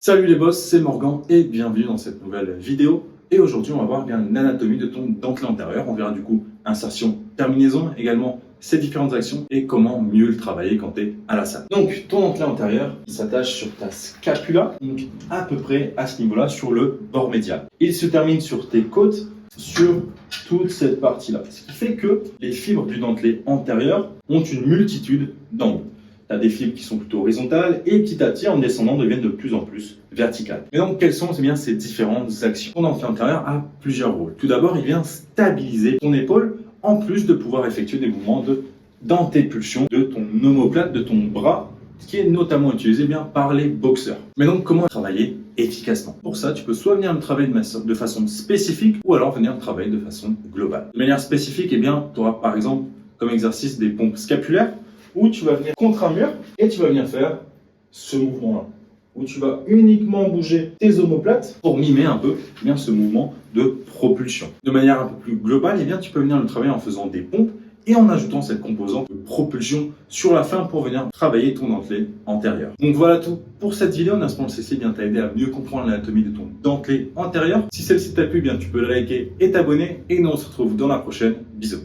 Salut les boss, c'est Morgan et bienvenue dans cette nouvelle vidéo. Et aujourd'hui, on va voir bien l'anatomie de ton dentelé antérieur. On verra du coup insertion, terminaison, également ses différentes actions et comment mieux le travailler quand tu es à la salle. Donc, ton dentelé antérieur, il s'attache sur ta scapula, donc à peu près à ce niveau-là, sur le bord médial. Il se termine sur tes côtes, sur toute cette partie-là. Ce qui fait que les fibres du dentelé antérieur ont une multitude d'angles. Tu as des fibres qui sont plutôt horizontales et petit à petit, en descendant, deviennent de plus en plus verticales. Et donc, quelles sont bien, ces différentes actions? Ton dentelé antérieur a plusieurs rôles. Tout d'abord, il vient stabiliser ton épaule, en plus de pouvoir effectuer des mouvements d'antépulsion de ton omoplate, de ton bras, ce qui est notamment utilisé bien par les boxeurs. Mais donc, comment travailler efficacement? Pour ça, tu peux soit venir le travailler de façon spécifique ou alors venir le travailler de façon globale. De manière spécifique, tu auras par exemple comme exercice des pompes scapulaires, où tu vas venir contre un mur et tu vas venir faire ce mouvement-là, où tu vas uniquement bouger tes omoplates pour mimer un peu ce mouvement de propulsion. De manière un peu plus globale, tu peux venir le travailler en faisant des pompes et en ajoutant cette composante de propulsion sur la fin pour venir travailler ton dentelé antérieur. Donc voilà tout pour cette vidéo. On espère que celle-ci t'a aidé à mieux comprendre l'anatomie de ton dentelé antérieur. Si celle-ci t'a plu, tu peux le liker et t'abonner et nous on se retrouve dans la prochaine. Bisous.